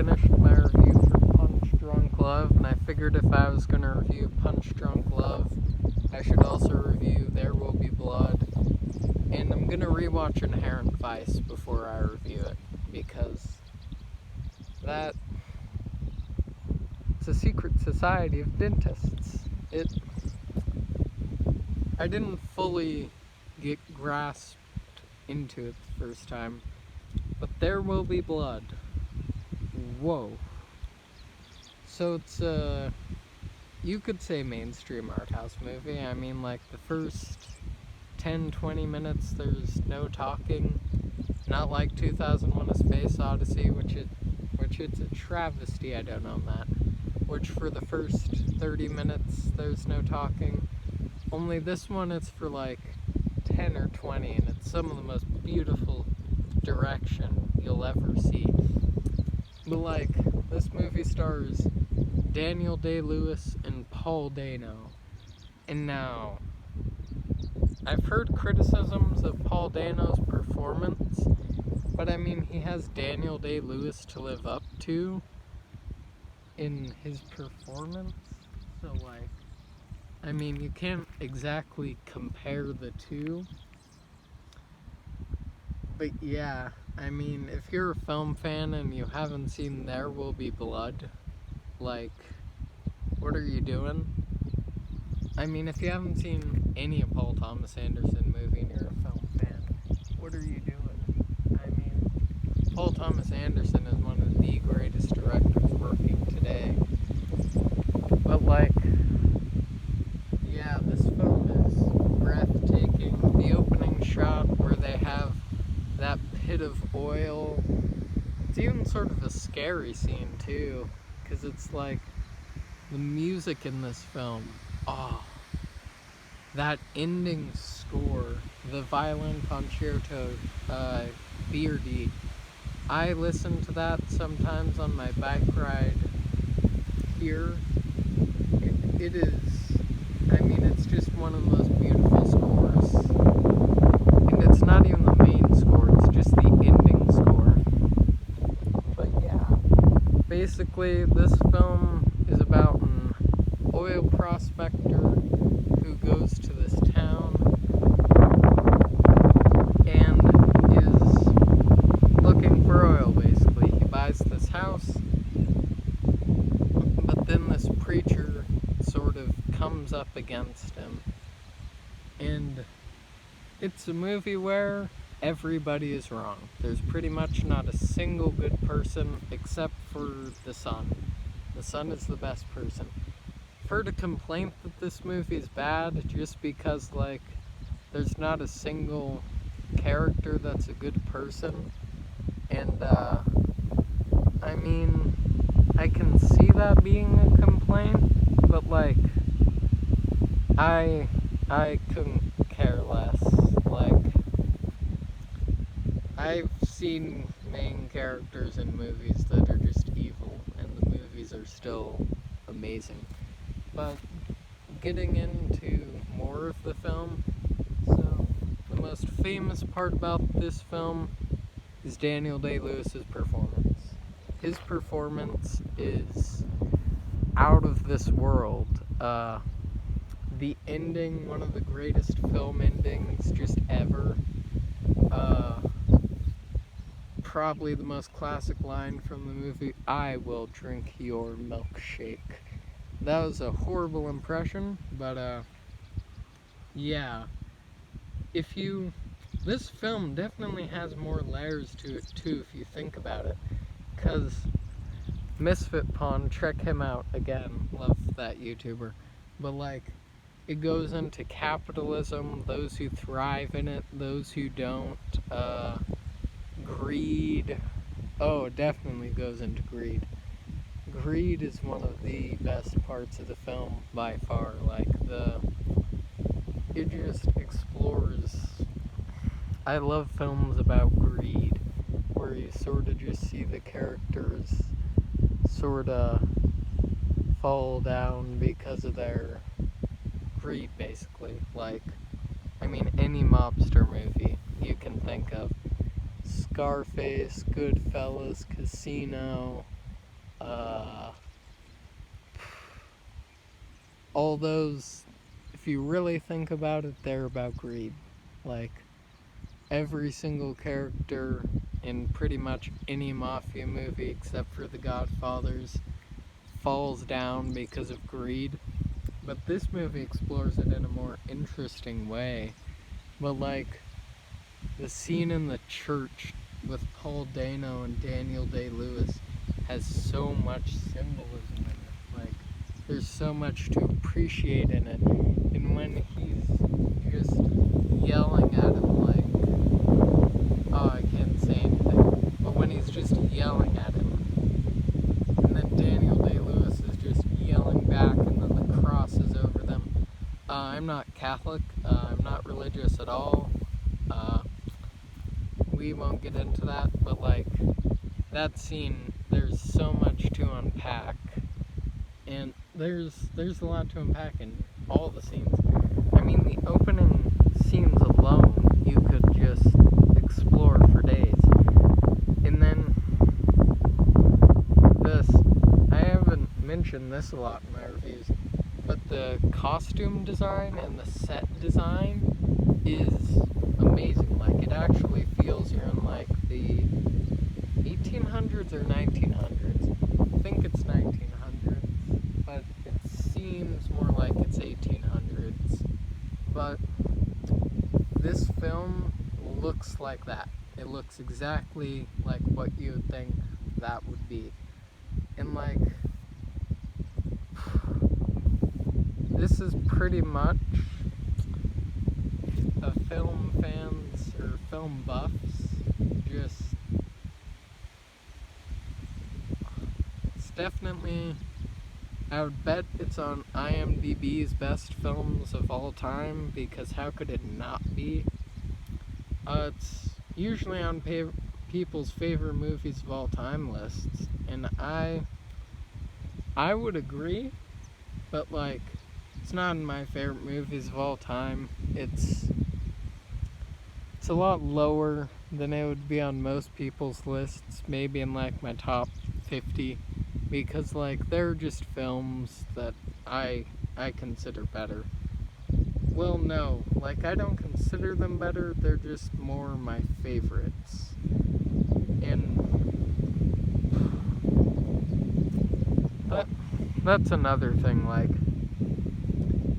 finished my review for Punch Drunk Love, and I figured if I was going to review Punch Drunk Love, I should also review There Will Be Blood. And I'm going to rewatch Inherent Vice before I review it, because it's a secret society of dentists. I didn't fully get grasped into it the first time, but There Will Be Blood. Whoa. So it's you could say mainstream art house movie. I mean, like, the first 10-20 minutes there's no talking, not like 2001: A Space Odyssey, which it's a travesty I don't own that, which for the first 30 minutes there's no talking. Only this one it's for like 10 or 20, and it's some of the most beautiful direction you'll ever see. But like, this movie stars Daniel Day-Lewis and Paul Dano. And now, I've heard criticisms of Paul Dano's performance, but I mean, he has Daniel Day-Lewis to live up to in his performance. So like, I mean, you can't exactly compare the two. But yeah, I mean, if you're a film fan and you haven't seen There Will Be Blood, like, what are you doing? I mean, if you haven't seen any of Paul Thomas Anderson movie and you're a film fan, what are you doing? I mean, Paul Thomas Anderson is one of the greatest directors working today. But like, yeah, this film is breathtaking. The opening shot where they have that pit of oil, it's even sort of a scary scene too, because it's like, the music in this film, that ending score, the violin concerto, Beardy, I listen to that sometimes on my bike ride here. It is, I mean, it's just one of the most beautiful scores. And it's not even the main score, it's just the ending score. But yeah, basically this film is about an oil prospector who goes to this town and is looking for oil, basically. He buys this house, but then this preacher sort of comes up against him. And it's a movie where everybody is wrong. There's pretty much not a single good person except for the son. The son is the best person. I've heard a complaint that this movie is bad just because, like, there's not a single character that's a good person. And, I mean, I can see that being a complaint, but, like, I couldn't care less. Like, I've seen main characters in movies that are just evil, and the movies are still amazing. But getting into more of the film, so the most famous part about this film is Daniel Day-Lewis's performance. His performance is out of this world. The ending, one of the greatest film endings just ever. Probably the most classic line from the movie, "I will drink your milkshake." That was a horrible impression, but yeah. This film definitely has more layers to it too, if you think about it. Because Misfit Pawn, check him out again, love that YouTuber. But like, it goes into capitalism, those who thrive in it, those who don't, greed. Oh, it definitely goes into greed. Greed is one of the best parts of the film by far. Like, it just explores. I love films about greed, where you sort of just see the characters sort of fall down because of their greed, basically. Like, I mean, any mobster movie you can think of. Scarface, Goodfellas, Casino, uh, all those, if you really think about it, they're about greed. Like, every single character in pretty much any mafia movie except for The Godfathers falls down because of greed. But this movie explores it in a more interesting way. But like the scene in the church with Paul Dano and Daniel Day-Lewis has so much symbolism in it. Like, there's so much to appreciate in it. And when he's just yelling at him like, oh, I can't say anything. But when he's just yelling at him, and then Daniel Day-Lewis is just yelling back, and then the cross is over them. I'm not Catholic. I'm not religious at all. We won't get into that, but like, that scene, there's so much to unpack. And there's a lot to unpack in all the scenes. I mean, the opening scenes alone, you could just explore for days. And then this, I haven't mentioned this a lot in my reviews, but the costume design and the set design is amazing. Like, it actually feels you're in like the 1800s or 1900s. I think it's 1900s, but it seems more like it's 1800s. But this film looks like that. It looks exactly like what you would think that would be. And like, this is pretty much a film fans or film buffs just, it's definitely, I would bet it's on IMDb's best films of all time, because how could it not be? It's usually on people's favorite movies of all time lists, and I would agree, but like, it's not in my favorite movies of all time. It's a lot lower than it would be on most people's lists, maybe in like my top 50, because like, they're just films that I consider better. Well, no, like, I don't consider them better, they're just more my favorites. And that's another thing. Like,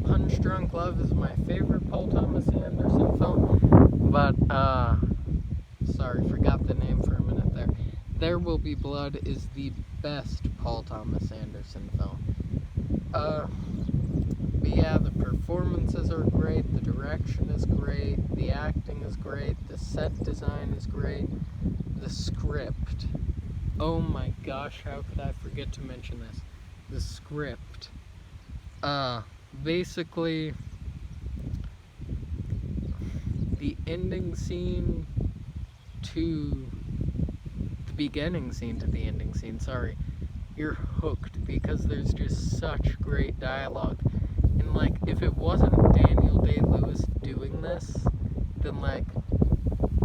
Punch Drunk Love is my favorite Paul Thomas Anderson film, but sorry, forgot the name for a minute there. There Will Be Blood is the best Paul Thomas Anderson film. But yeah, the performances are great, the direction is great, the acting is great, the set design is great, the script. Oh my gosh, how could I forget to mention this? The script. Basically, the ending scene to the beginning scene to the ending scene, sorry, you're hooked because there's just such great dialogue. And like, if it wasn't Daniel Day-Lewis doing this, then like,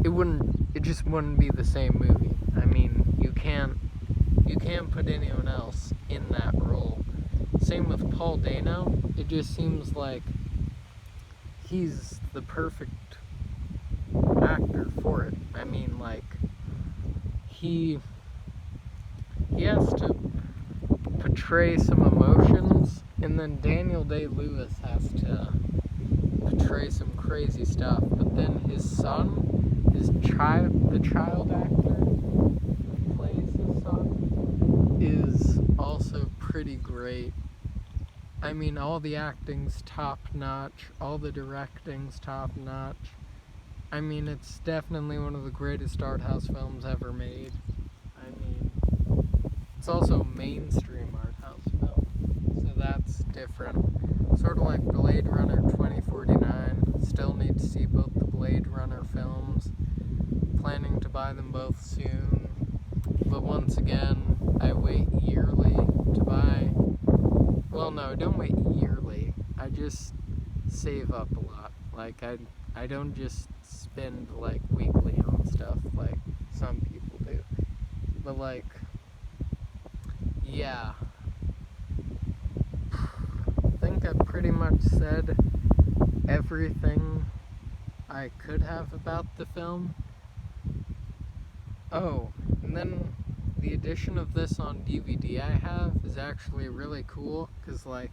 it just wouldn't be the same movie. I mean, you can't put anyone else in that role. Same with Paul Dano. It just seems like he's the perfect actor for it. I mean, like, he has to portray some emotions, and then Daniel Day-Lewis has to portray some crazy stuff. But then his son, the child actor who plays his son, is also pretty great. I mean, all the acting's top notch, all the directing's top notch. I mean, it's definitely one of the greatest art house films ever made. I mean, it's also a mainstream art house film, so that's different. Sort of like Blade Runner 2049. Still need to see both the Blade Runner films. Planning to buy them both soon. But once again, I wait yearly to buy. Well, no, I don't wait yearly. I just save up a lot. Like, I don't just spend like weekly on stuff like some people do. But like, yeah. I think I pretty much said everything I could have about the film. Oh, and then the edition of this on DVD I have is actually really cool, because, like,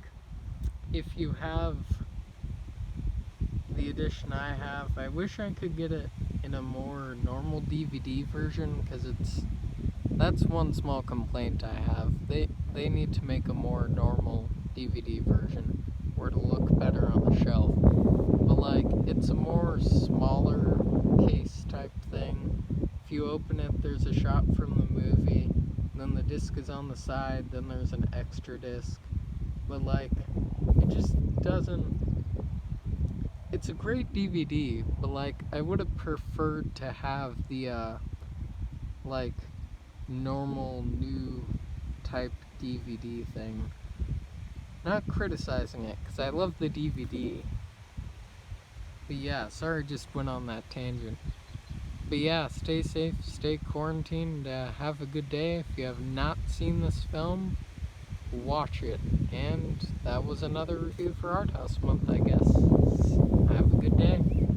if you have the edition I have, I wish I could get it in a more normal DVD version, because that's one small complaint I have. They need to make a more normal DVD version, or it'll look better on the shelf. But, like, it's a more smaller case type thing. If you open it, there's a shot from the movie, then the disc is on the side, then there's an extra disc. But, like, it just doesn't... It's a great DVD, but, like, I would have preferred to have the, like, normal, new type DVD thing. Not criticizing it, because I love the DVD. But yeah, sorry I just went on that tangent. But yeah, stay safe, stay quarantined, have a good day. If you have not seen this film, watch it. And that was another review for Art House Month, I guess. Have a good day.